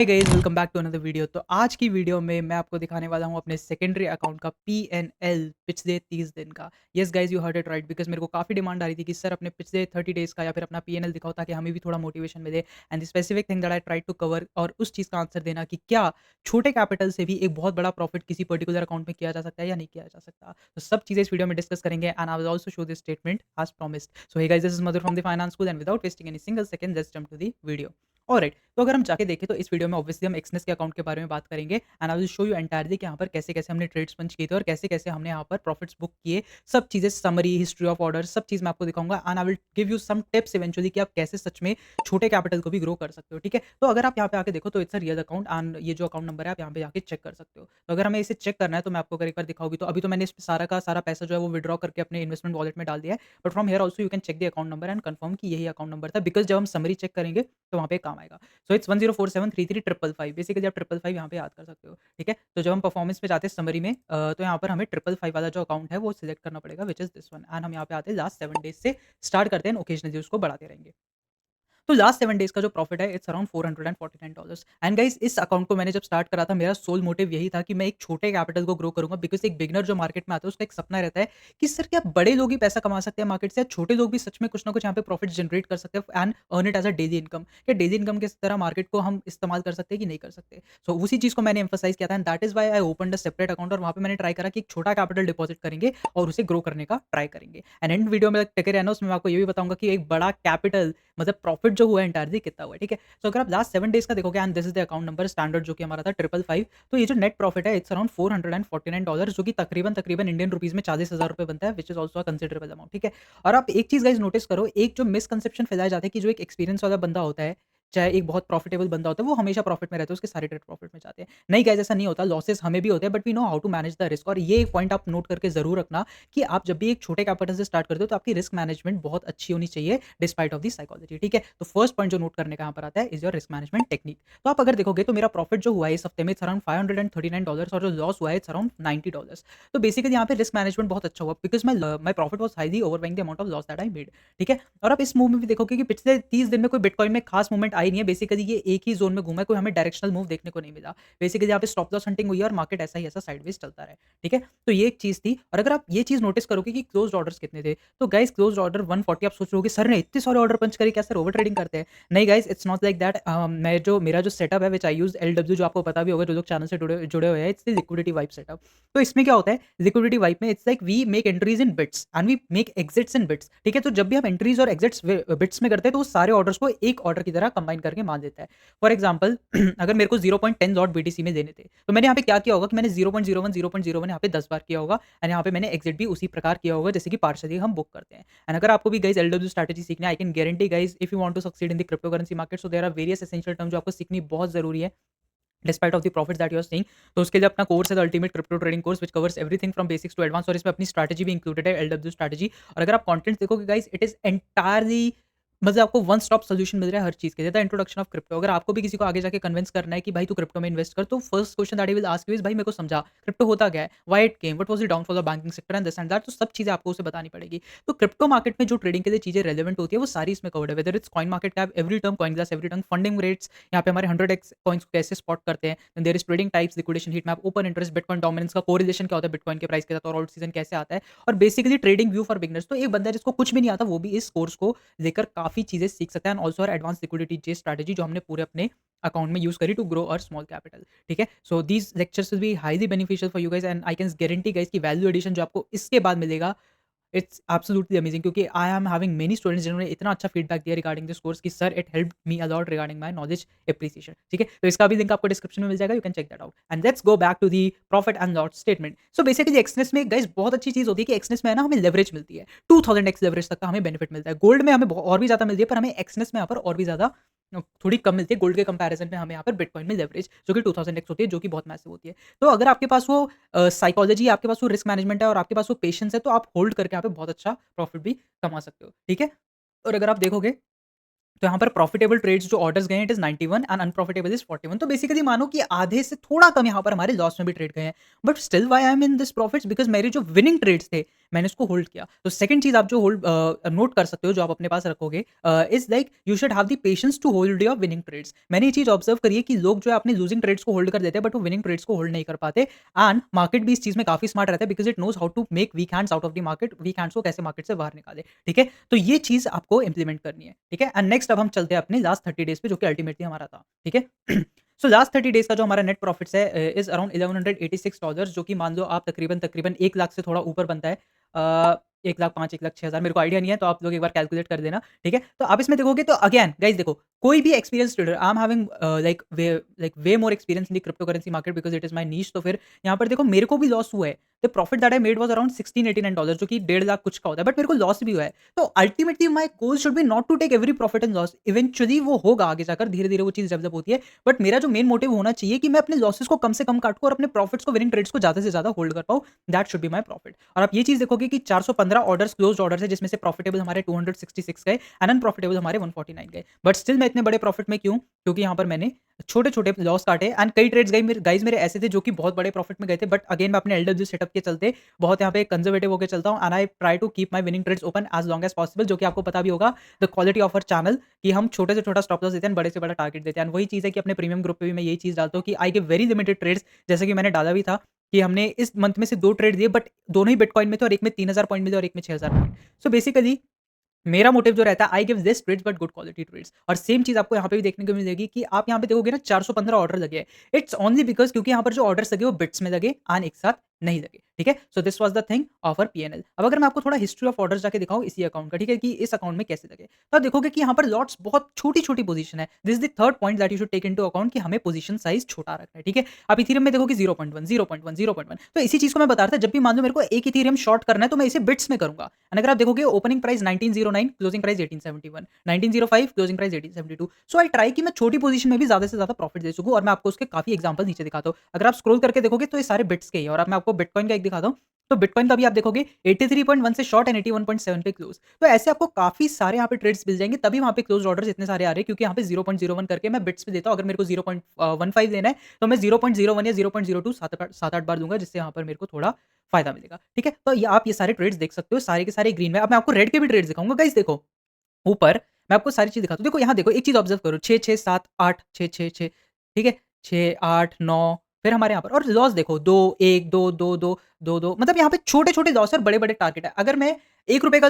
Hey guys welcome back to another video. तो आज की वीडियो में मैं आपको दिखाने वाला हूँ अपने सेकेंडरी अकाउंट का पीएनएल पिछले 30 दिन का। Yes guys you heard it right because मेरे को काफ़ी डिमांड आ रही थी कि सर अपने पिछले 30 डेज़ का या फिर अपना पीएनएल दिखाओ ताकि हमें भी थोड़ा मोटिवेशन मिले। And the specific thing that I tried to cover और उस चीज़ का आंसर देना कि क्या छोटे कैपिटल से भी एक बहुत बड़ा प्रॉफिट किसी पर्टिकुलर अकाउंट में किया जा सकता है या नहीं किया जा सकता। तो सब चीज़ें इस वीडियो में डिस्कस करेंगे and I will also show this statement as promised. So hey guys this is Madhur from the finance school and without wasting any single second let's jump to the video. Alright, तो अगर हम जाके देखें तो इस video में obviously हम Exness के अकाउंट के बारे में बात करेंगे and I will show you entirely कि यहाँ पर कैसे-कैसे हमने ट्रेड्स पंच किए थे और कैसे-कैसे हमने यहाँ पर प्रॉफिट्स बुक किए। सब चीज़ें समरी, हिस्ट्री ऑफ ऑर्डर सब चीज़ मैं आपको दिखाऊँगा and I will give you some tips eventually कि आप कैसे सच में छोटे कैपिटल को भी ग्रो कर सकते हो, ठीक है? तो अगर आप यहाँ पे आके देखो तो it's a real account and ये जो अकाउंट नंबर है आप यहाँ पे जाके चेक कर सकते हो। तो अगर हमें इसे चेक करना है तो मैं आपको अगर एक बार दिखाऊँ भी तो अभी तो मैंने इसमें सारा का सारा पैसा जो है वो विथड्रॉ करके अपने इन्वेस्टमेंट वॉलेट में डाल दिया है। But from here also you can check the account number and confirm कि यही अकाउंट नंबर था बिकॉज़ जब हम समरी चेक करेंगे तो वहाँ पे काम आएगा। सो इट्स 104733 बेसिकली आप 555 यहाँ पे याद कर सकते हो, ठीक है? तो जब हम परफॉर्मेंस पे जाते हैं समरी में तो यहाँ पर हमें 555 वाला जो अकाउंट है वो सिलेक्ट करना पड़ेगा which is this one and हम यहाँ पे आते हैं लास्ट 7 डेज़ से स्टार्ट करते हैं, ओकेजनली उसको बढ़ाते रहेंगे। तो लास्ट 7 डेज़ का जो प्रॉफिट है इट्स अराउंड $449 एंड गाइस इस अकाउंट को मैंने जब स्टार्ट करा था मेरा सोल मोटिव यही था कि मैं एक छोटे कैपिटल को ग्रो करूँगा बिकॉज़ एक बिगिनर जो मार्केट में आता है उसका एक सपना रहता है कि सर क्या बड़े लोग ही पैसा कमा सकते हैं मार्केट से या छोटे लोग भी सच में कुछ ना कुछ यहाँ पे प्रॉफिट जनरेट कर सकते हैं and earn it as a daily income. क्या डेली इनकम की तरह मार्केट को हम इस्तेमाल कर सकते हैं कि नहीं कर सकते? सो उसी चीज़ को मैंने एम्फसाइज़ किया था and that is why I opened a separate account और वहाँ पे मैंने ट्राई करा कि एक छोटा कैपिटल डिपॉज़िट करेंगे और उसे ग्रो करने का ट्राई करेंगे। एंड एंड वीडियो में टिके रहना उसमें मैं आपको ये भी बताऊँगा कि एक बड़ा कैपिटल मतलब प्रॉफिट जो हुआ है एंटायरली कितना हुआ है, ठीक है? सो अगर आप लास्ट 7 डेज़ का देखोगे and this is the account number standard जो कि हमारा था 555 तो ये जो नेट प्रॉफिट है इट्स अराउंड $449 जो कि तकरीबन इंडियन रुपीज़ में ₹40,000 बनता है which is also a considerable amount, ठीक है? और आप एक चीज़ गाइस नोटिस करो, एक जो मिसकंसेप्शन फैलाया जाता है कि जो एक एक्सपीरियंस वाला बंदा होता है, चाहे एक बहुत प्रॉफिटेबल बंदा होता है, वो हमेशा प्रॉफिट में रहता है, उसके सारे ट्रेड प्रॉफिट में जाते हैं। नहीं गाइस ऐसा नहीं होता, लॉसेस हमें भी होते हैं but we know how to manage the risk और ये एक पॉइंट आप नोट करके ज़रूर रखना कि आप जब भी एक छोटे कैपिटल से स्टार्ट करते हो तो आपकी रिस्क मैनेजमेंट बहुत अच्छी होनी चाहिए डिस्पाइट ऑफ द साइकोलॉजी, ठीक है? तो फर्स्ट पॉइंट जो नोट करने का यहाँ पर आता है is your risk management technique. तो आप अगर देखोगे तो मेरा प्रॉफिट जो हुआ है इस हफ्ते में इट्स अराउंड $539 और जो लॉस हुआ है इट्स अराउंड $90। तो बेसिकली यहाँ पे रिस्क मैनेजमेंट बहुत अच्छा हुआ because my profit was highly overweighing the amount of loss that I made, ठीक है? और आप इस मूव में भी देखोगे कि पिछले 30 दिन में कोई बिटकॉइन में खास मूवमेंट आई नहीं है। बेसिकली ये एक ही ज़ोन में घूमा है, कोई हमें डायरेक्शनल मूव देखने को नहीं मिला। बेसिकली यहाँ पे स्टॉप लॉस हंटिंग हुई है और मार्केट ऐसा ही ऐसा साइडवेज़ चलता रहा है, ठीक है? तो ये एक चीज़ थी और अगर आप ये चीज़ नोटिस करोगे कि क्लोज़्ड ऑर्डर्स कितने थे, तो गाइस क्लोज़्ड ऑर्डर 140 आप सोच रहे होगे सर ने इतने सारे ऑर्डर पंच करे क्या सर ओवर ट्रेडिंग करते हैं? नहीं guys it's not like that मैं जो मेरा जो सेटअप है व्हिच आई यूज़ एलडब्ल्यू जो आपको पता भी होगा जो लोग चैनल से जुड़े जुड़े हुए हैं it's the liquidity wipe setup. तो इसमें क्या होता है लिक्विडिटी वाइप में it's like we make entries in bits and we make exits in bits, ठीक है? तो जब भी हम एंट्रीज और एग्जिट्स बिट्स में करते हैं तो वो सारे ऑर्डर्स को एक ऑर्डर की तरह कंबाइन करके मान देता है। फॉर एग्जांपल अगर मेरे को 0.10 लॉट बीटीसी में देने थे तो मैंने यहाँ पे क्या किया होगा कि मैंने 0.01 यहाँ पे 10 बार किया होगा एंड यहाँ पे मैंने एग्जिट भी उसी प्रकार किया होगा जैसे कि पार्शली हम बुक करते हैं। एंड अगर आपको भी गाइस एलडब्ल्यू स्ट्रैटेजी सीखना है I can guarantee guys if you want to succeed in the crypto currency market so there are various essential term जो आपको सीखनी बहुत ज़रूरी है despite of the profits that you are seeing. तो उसके लिए अपना कोर्स है the ultimate crypto trading course which covers everything from basics to advance और इसमें अपनी स्ट्रैटेजी भी इंक्लूडेड है एलडब्ल्यू स्ट्रैटेजी। और अगर आप कंटेंट देखोगे गाइस इट इज एंटायरली मतलब आपको वन स्टॉप सॉल्यूशन मिल रहा है हर चीज़ के लिए द इंट्रोडक्शन ऑफ क्रिप्टो। अगर आपको भी किसी को आगे जाके कन्विंस करना है कि भाई तू क्रिप्टो में इन्वेस्ट कर तो first question that he will ask you is भाई मेरे को समझा क्रिप्टो होता क्या है, why it came, what was the downfall of banking sector and this and that. तो सब चीज़ें आपको उसे बतानी पड़ेगी। तो क्रिप्टो मार्केट में जो ट्रेडिंग के लिए चीज़ें रेलेवेंट होती है वो सारी इसमें कवर्ड है whether it's coin market cap every term coin glass every term funding rates यहाँ पे हमारे 100x कॉइन्स को कैसे स्पॉट करते हैं, then there is trading types liquidation heat map open interest bitcoin dominance का कोरिलेशन क्या होता है बिटकॉइन के प्राइस के साथ और आउट सीजन कैसे आता है और basically trading view for beginners. तो एक बंदा जिसको कुछ भी नहीं आता वो भी इस कोर्स को लेकर काफ़ी चीज़ें सीख सकता है एंड ऑल्सो एडवांस लिक्विडिटी जे स्ट्रैटेजी जो हमने पूरे अपने अकाउंट में यूज़ करी to grow our small capital, ठीक है? So these lectures will be highly beneficial for you guys and I can guarantee guys कि वैल्यू एडिशन जो आपको इसके बाद मिलेगा इट्स एब्सोल्युटली अमेजिंग क्योंकि I am having many students जिन्होंने इतना अच्छा फीडबैक दिया रिगार्डिंग दिस कोर्स कि sir it helped me a lot regarding my knowledge appreciation, ठीक है? तो इसका भी लिंक आपको डिस्क्रिप्शन में मिल जाएगा, you can check that out and let's go back to the profit and loss statement. So basically Exness में गाइस बहुत अच्छी चीज़ होती है कि एक्सनेस में है ना हमें लेवरेज मिलती है, 2000x लेवरेज तक का हमें बेनिफिट मिलता है। गोल्ड में हमें और भी ज़्यादा मिलती है पर हमें एक्सनेस में यहाँ पर और भी ज़्यादा थोड़ी कम मिलती है गोल्ड के कंपैरिजन में हमें यहाँ पर बिटकॉइन में लेवरेज जो कि 2000x होती है जो कि बहुत मैसिव होती है। तो अगर आपके पास वो साइकोलॉजी आपके पास वो रिस्क मैनेजमेंट है और आपके पास वो पेशेंस है तो आप होल्ड करके यहाँ पे बहुत अच्छा प्रॉफिट भी कमा सकते हो, ठीक है? और अगर आप देखोगे तो यहाँ पर प्रॉफिटेबल ट्रेड्स जो ऑर्डर्स गए हैं it is 91 and unprofitable is 41। तो बेसिकली मानो कि आधे से थोड़ा कम यहाँ पर हमारे लॉस में भी ट्रेड गए हैं। But still why I am in this profits because मेरे जो विनिंग ट्रेड्स थे, मैंने उसको होल्ड किया। तो सेकंड चीज़ आप जो नोट कर सकते हो, जो आप अपने पास रखोगे is like you should have the patience to hold your winning trades. मैंने ये चीज़ ऑब्जर्व करी है कि लोग जो है अपने लूजिंग ट्रेड्स को होल्ड कर देते हैं, बट वो विनिंग ट्रेड्स को होल्ड नहीं कर पाते। एंड मार्केट भी इस चीज़ में काफ़ी स्मार्ट रहता है because it knows how to make weak hands out of the market. Weak hands को कैसे मार्केट से बाहर निकाले, ठीक है? तो ये चीज़ आपको इम्प्लीमेंट करनी है, ठीक है? एंड नेक्स्ट अब हम चलते हैं अपने लास्ट 30 डेज़ पे, जो कि अल्टीमेटली हमारा था, ठीक है? सो लास्ट 30 डेज़ का जो हमारा नेट प्रॉफिट्स है इज़ अराउंड $1186, जो कि मान लो आप तकरीबन 1 लाख से थोड़ा ऊपर बनता है। 1 लाख 5, 1 लाख 6,000, मेरे को आइडिया नहीं है, तो आप लोग एक बार कैलकुलेट कर देना, ठीक है? तो आप इसमें देखोगे तो अगेन गाइस देखो, कोई भी experience trader, I am having way more experience in the crypto currency market because it is my niche. तो फिर यहाँ पर देखो मेरे को भी लॉस हुआ है। The profit that I made was around $1689, जो कि 1.5 लाख कुछ का होता है, बट मेरे को लॉस भी हुआ है। तो ultimately my goal should be not to take every profit and loss. Eventually वो होगा आगे जाकर, धीरे-धीरे वो चीज़ डेवलप होती है। बट मेरा जो मेन मोटिव होना चाहिए कि मैं अपने लॉसेस को कम से कम काटूँ और अपने प्रॉफिट्स को, विनिंग ट्रेड्स को ज़्यादा से ज़्यादा होल्ड कर पाऊँ। That should be my profit. और आप ये चीज़ देखोगे कि 415 ऑर्डर्स क्लोज्ड ऑर्डर्स है, जिसमें से प्रॉफिटेबल हमारे 266 गए एंड अनप्रॉफिटेबल हमारे 149 गए। बट स्टिल मैं इतने बड़े प्रॉफिट में क्यों? क्योंकि यहाँ पर मैंने छोटे-छोटे लॉस काटे एंड कई ट्रेड्स गई मेरे गाइस मेरे ऐसे थे जो कि बहुत बड़े प्रॉफिट में गए थे। बट अगेन मैं अपने एलडब्ल्यू सेटअप के चलते बहुत यहाँ पे कंजर्वेटिव होके चलता हूँ and I try to keep my winning trades open as long as possible, जो कि आपको पता भी होगा the quality of our channel, कि हम छोटे से छोटा स्टॉप लॉस देते हैं, बड़े से बड़ा टारगेट देते हैं। एंड वही चीज़ है कि अपने प्रीमियम ग्रुप पे भी मैं यही चीज़ डालता हूँ कि I give very limited trades, जैसे कि मैंने डाला भी था कि हमने इस मंथ में से 2 ट्रेड दिए, बट दोनों ही बिटकॉइन में थे और एक में 3000 पॉइंट मिले और एक में 6000 पॉइंट। सो बेसिकली मेरा मोटिव जो रहता है, I give less trades but good quality trades. और सेम चीज़ आपको यहाँ पे भी देखने को मिलेगी कि आप यहाँ पे देखोगे ना 415 ऑर्डर लगे हैं। इट्स ओनली बिकॉज़ क्योंकि यहाँ पर जो ऑर्डर्स लगे वो बिट्स में लगे एंड एक साथ नहीं लगे, ठीक है? So this was the thing of our PNL. अब अगर मैं आपको थोड़ा हिस्ट्री ऑफ ऑर्डर्स जाके दिखाऊँ इसी अकाउंट का, ठीक है? कि इस अकाउंट में कैसे लगे, तो आप देखोगे कि यहाँ पर लॉट्स बहुत छोटी-छोटी पोज़ीशन है। This is the third point that you should take into account कि हमें पोज़ीशन साइज़ छोटा रखना है, ठीक है? आप इथेरियम में देखोगे 0.1, 0.1, 0.1, तो इसी चीज़ को मैं बता रहा था, जब भी मान लो मेरे को एक इथेरियम शॉर्ट करना है तो मैं इसे बिट्स में करूँगा। एंड अगर आप देखोगे opening price 1909, closing price 1871, 1905, closing price 1872। So I try कि मैं छोटी पोजीशन में भी ज़्यादा से ज़्यादा प्रॉफिट दे सकूँ और मैं आपको उसके काफ़ी एग्जांपल नीचे दिखाता हूँ। अगर आप स्क्रॉल करके देखोगे तो ये सारे बिट्स के ही है और अब मैं आपको बिटकॉइन का एक दिखाता हूँ। तो बिटकॉइन का भी आप देखोगे 83.1 से शॉर्ट एंड 81.7 पे क्लोज। तो ऐसे आपको काफ़ी सारे यहाँ पे ट्रेड्स मिल जाएँगे, तभी वहाँ पे क्लोज्ड ऑर्डर्स इतने सारे आ रहे हैं, क्योंकि यहाँ पे 0.01 करके मैं बिट्स पे देता हूँ। अगर मेरे को 0.15 लेना है तो मैं 0.01 या 0.02 7-8 बार दूँगा, जिससे यहाँ पर मेरे को थोड़ा फ़ायदा मिलेगा। ठीक है? तो ये आप ये सारे ट्रेड्स देख सकते हो, सारे के सारे ग्रीन में। अब मैं आपको रेड के भी ट्रेड्स दिखाऊँगा। गाइस देखो, ऊपर मैं आपको सारी चीज़ दिखाता हूँ। देखो यहाँ देखो, एक चीज़ ऑब्ज़र्व करो, 6, 6, 7, 8, 6, 6, 6, ठीक है? 6, 8, 9, फिर हमारे यहाँ पर और लॉस देखो 2, 1, 2, 2, 2, 2, 2, मतलब यहाँ पे छोटे-छोटे लॉस और बड़े-बड़े टारगेट है। अगर मैं ₹1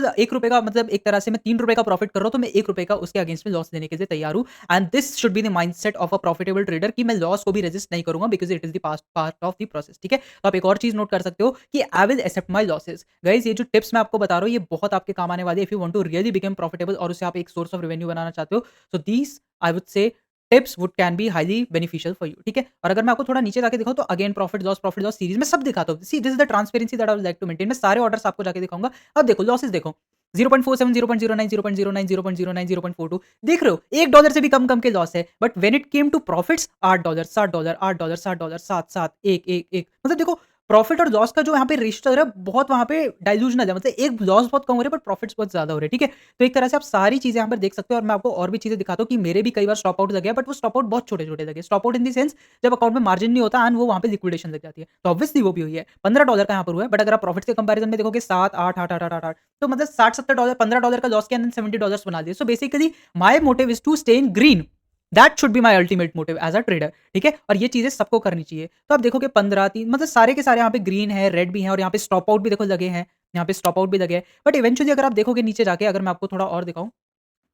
का मतलब एक तरह से मैं ₹3 का प्रॉफिट कर रहा हूँ, तो मैं ₹1 का उसके अगेंस्ट में लॉस लेने के लिए तैयार हूँ। And this should be the mindset of a profitable trader कि मैं लॉस को भी रेजिस्ट नहीं करूँगा because it is the past part of the process, ठीक है? तो आप एक और चीज़ नोट कर सकते हो कि I will accept my losses. Guys ये जो टिप्स मैं आपको बता रहा हूँ, ये बहुत आपके काम आने वाली है if you want to really become profitable और उससे आप एक सोर्स ऑफ रेवेन्यू बनाना चाहते हो। So these I would say tips would can be highly beneficial for you, ठीक है? और अगर मैं आपको थोड़ा नीचे जाके दिखाऊँ तो अगेन प्रॉफिट लॉस सीरीज में सब दिखाता हूँ। See this is the transparency that I would like to maintain. मैं सारे ऑर्डर्स आपको जाके दिखाऊँगा। अब देखो लॉसेस देखो, 0.47, 0.09, 0.09, 0.09, 0.42, देख रहे हो? $1 से भी कम-कम के लॉस है। But when it came to profits $8, $60, $8, $60, 7, 7, 1, 1, 1, मतलब देखो प्रॉफिट और लॉस का जो यहाँ पे रेशियो चल रहा है, बहुत वहाँ पे डाइल्यूजनल है। मतलब एक लॉस बहुत कम हो रहे हैं, बट प्रॉफिट्स बहुत ज़्यादा हो रहे हैं, ठीक है? तो एक तरह से आप सारी चीज़ें यहाँ पर देख सकते हो और मैं आपको और भी चीज़ें दिखाता हूँ कि मेरे भी कई बार स्टॉप आउट लगे हैं, बट वो स्टॉप आउट बहुत छोटे-छोटे लगे। Stop out in the sense, जब अकाउंट में मार्जिन नहीं होता एंड वो वहाँ पे लिक्विडेशन लग जाती है। तो ऑब्वियसली वो भी हुई है। $15 का यहाँ पर हुआ है, बट अगर आप प्रॉफिट्स के कंपैरिजन में देखोगे 7, 8, 8, 8, 8, 8, तो मतलब $60-70, $15 का लॉस किया एंड $70 बना दिए। So basically my motive is to stay in green. That should be my ultimate motive as a trader, ठीक है? और ये चीज़ें सबको करनी चाहिए। तो आप देखोगे 15, 3, मतलब सारे के सारे यहाँ पे ग्रीन है, रेड भी है और यहाँ पे स्टॉप आउट भी देखो लगे हैं। यहाँ पे स्टॉप आउट भी लगे हैं। बट इवेंचुअली अगर आप देखोगे नीचे जाके, अगर मैं आपको थोड़ा और दिखाऊँ,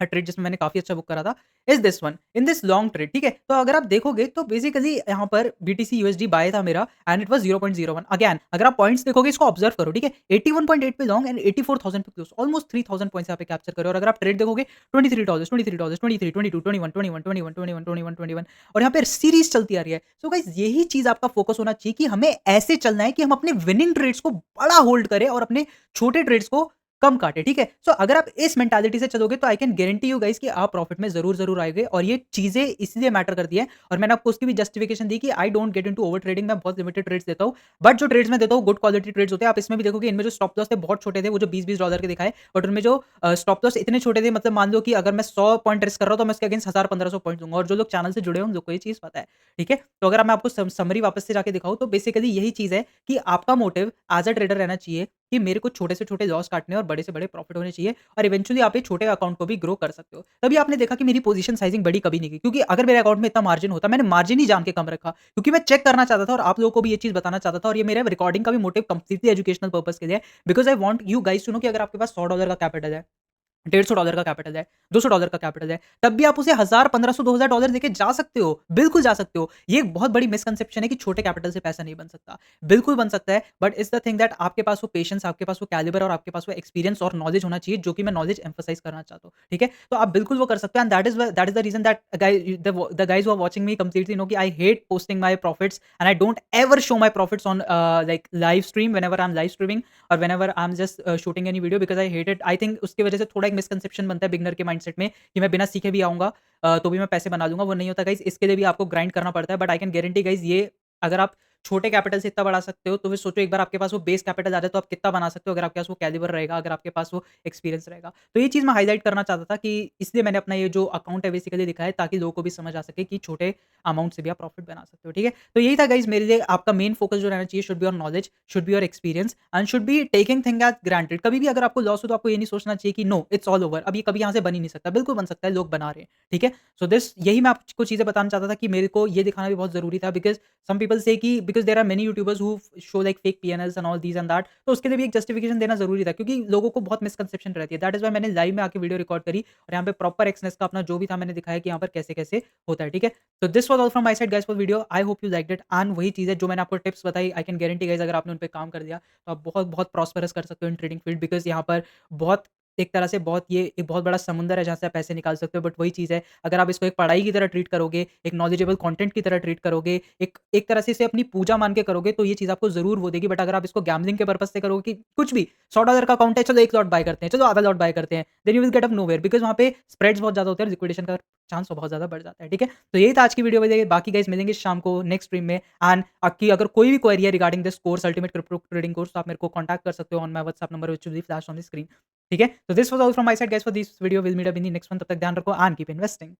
ट्रेड जिसमें मैंने काफ़ी अच्छा बुक करा था, is this one, in this long trade, ठीक है? तो अगर आप देखोगे तो बेसिकली यहाँ पर बीटीसी यूएसडी बाय था मेरा एंड इट वाज़ 0.01। अगेन अगर आप पॉइंट्स देखोगे, इसको ऑब्जर्व करो, ठीक है? 81.8 पे लॉन्ग एंड 84,000 पे क्लोज, ऑलमोस्ट 3,000 पॉइंट्स यहाँ पे कैप्चर करे। और अगर आप ट्रेड देखोगे $23, $23, 23, 22, 21, 21, 21, 21, 21, 21 और यहाँ पे सीरीज़ चलती आ रही है। सो गाइस यही चीज़ आपका फोकस होना चाहिए कि हमें ऐसे चलना है कि हम अपने विनिंग ट्रेड्स को बड़ा होल्ड करें और अपने छोटे ट्रेड्स को कम काटे, ठीक है? सो अगर आप इस मेंटालिटी से चलोगे तो आई कैन गारंटी यू गाइस कि आप प्रॉफिट में ज़रूर आएँगे। और ये चीज़ें इसलिए मैटर करती हैं और मैंने आपको उसकी भी जस्टिफिकेशन दी कि I don't get into over trading. मैं बहुत लिमिटेड ट्रेड्स देता हूँ, बट जो ट्रेड्स मैं देता हूँ गुड क्वालिटी ट्रेड्स होते हैं। आप इसमें भी देखोगे, इनमें जो स्टॉप लॉस थे बहुत छोटे थे, वो जो $20-20 के दिखाए, बट उनमें जो स्टॉप लॉस इतने छोटे थे, मतलब मान लो कि अगर मैं 100 पॉइंट रिस्क कर रहा हूँ तो मैं उसके अगेंस्ट 1000-1500 पॉइंट दूँगा। और जो लोग चैनल से जुड़े हैं उन लोग को ये चीज़ पता है, ठीक है? तो अगर मैं आपको समरी वापस से जाके दिखाऊँ तो बेसिकली यही चीज़ है कि आपका मोटिव एज़ अ ट्रेडर रहना चाहिए कि मेरे को छोटे से छोटे लॉस काटने और बड़े से बड़े प्रॉफिट होने चाहिए और इवेंचुअली आप एक छोटे अकाउंट को भी ग्रो कर सकते हो। तभी आपने देखा कि मेरी पोजीशन साइजिंग बड़ी कभी नहीं की, क्योंकि अगर मेरे अकाउंट में इतना मार्जिन होता, मैंने मार्जिन ही जान के कम रखा, क्योंकि मैं चेक करना चाहता था और आप लोगों को भी ये चीज़ बताना चाहता था, और ये मेरे रिकॉर्डिंग का भी मोटिव कंप्लीटली एजुकेशनल पर्पज़ के लिए है, because I want you guys to know कि अगर आपके पास $100 का कैपिटल है, $150 का कैपिटल है, $200 का कैपिटल है, तब भी आप उसे 1000, 1500, $2000 देके जा सकते हो, बिल्कुल जा सकते हो। ये एक बहुत बड़ी मिसकंसेप्शन है कि छोटे कैपिटल से पैसा नहीं बन सकता। बिल्कुल बन सकता है, but it's the thing that आपके पास वो पेशेंस, आपके पास वो कैलिबर और आपके पास वो एक्सपीरियंस और नॉलेज होना चाहिए, जो कि मैं नॉलेज एम्फसाइज़ करना चाहता हूँ, ठीक है? तो आप बिल्कुल वो कर सकते हो, and that is the reason that the guys who are watching me completely know कि I hate posting my profits and I don't ever show my profits on like live stream whenever I am live streaming और whenever I am just shooting any video, because I hate it. I think उसकी वजह से थोड़ा एक misconception बनता है beginner के mindset में कि मैं बिना सीखे भी आऊँगा तो भी मैं पैसे बना लूँगा, वो नहीं होता गाइज़। इसके लिए भी आपको ग्राइंड करना पड़ता है, but I can guarantee guys, ये अगर आप छोटे कैपिटल से इतना बढ़ा सकते हो, तो फिर सोचो एक बार आपके पास वो बेस कैपिटल आ जाए तो आप कितना बना सकते हो, अगर आपके पास वो कैलिबर रहेगा, अगर आपके पास वो एक्सपीरियंस रहेगा। तो ये चीज़ मैं हाइलाइट करना चाहता था कि इसलिए मैंने अपना ये जो अकाउंट है बेसिकली दिखाया है, ताकि लोगों को भी समझ आ सके कि छोटे अमाउंट से भी आप प्रॉफिट बना सकते हो, ठीक है? तो यही था गाइज़ मेरे लिए, आपका मेन फोकस जो रहना चाहिए should be on knowledge, should be your experience and should be taking thing as granted. कभी भी अगर आपको लॉस हो तो आपको ये नहीं सोचना चाहिए कि नो इट्स ऑल ओवर, अब ये कभी यहाँ से बन ही नहीं सकता। बिल्कुल बन सकता है, लोग बना रहे हैं, ठीक है? सो दिस यही मैं आपको चीज़ें बताना चाहता था कि मेरे को ये दिखाना भी बहुत ज़रूरी था, बिकॉज़ सम पीपल से कि because there are many YouTubers who show like fake PNLs and all this and that, तो उसके लिए भी एक जस्टिफिकेशन देना ज़रूरी था, क्योंकि लोगों को बहुत मिसकंसेप्शन रहती है। दैट इज़ व्हाई मैंने लाइव में आके वीडियो रिकॉर्ड करी और यहाँ पे प्रॉपर एक्सनेस का अपना जो भी था मैंने दिखाया कि यहाँ पर कैसे-कैसे होता है, ठीक है? तो this was all from my side guys for video. I hope you liked it, and वही चीज़ है जो मैंने आपको टिप्स बताई, आई कैन गारंटी गाइज़, अगर आपने उन पे काम कर दिया तो आप बहुत-बहुत प्रॉस्पेरस कर सकते हो इन ट्रेडिंग फील्ड, बिकॉज़ यहाँ पर बहुत एक तरह से बहुत ये एक बहुत बड़ा समुंदर है जहाँ से आप पैसे निकाल सकते हो। बट वही चीज़ है, अगर आप इसको एक पढ़ाई की तरह ट्रीट करोगे, एक नॉलेजेबल कंटेंट की तरह ट्रीट करोगे, एक एक तरह से इसे अपनी पूजा मान के करोगे, तो ये चीज़ आपको ज़रूर वो देगी। बट अगर आप इसको गैम्बलिंग के पर्पज़ से करोगे कि कुछ भी $100 का अकाउंट है, चलो 1 लॉट बाय करते हैं, चलो आधा लॉट बाय करते हैं, then you will get up nowhere, because वहाँ पे स्प्रेड्स बहुत ज़्यादा होते हैं और लिक्विडेशन का चांस बहुत ज़्यादा बढ़ जाता है, ठीक है? तो यही था आज की वीडियो में, बाकी गाइज़ मिलेंगे शाम को नेक्स्ट स्ट्रीम में, एंड आपकी अगर कोई भी क्वेरी है regarding this course ultimate crypto trading course, तो आप मेरे को कॉन्टैक्ट कर सकते हो on my WhatsApp number which will be flashed on the screen, ठीक है? तो this was all from my side guys for this video. Will meet up in the next one, तब तक ध्यान रखो एंड कीप इन्वेस्टिंग।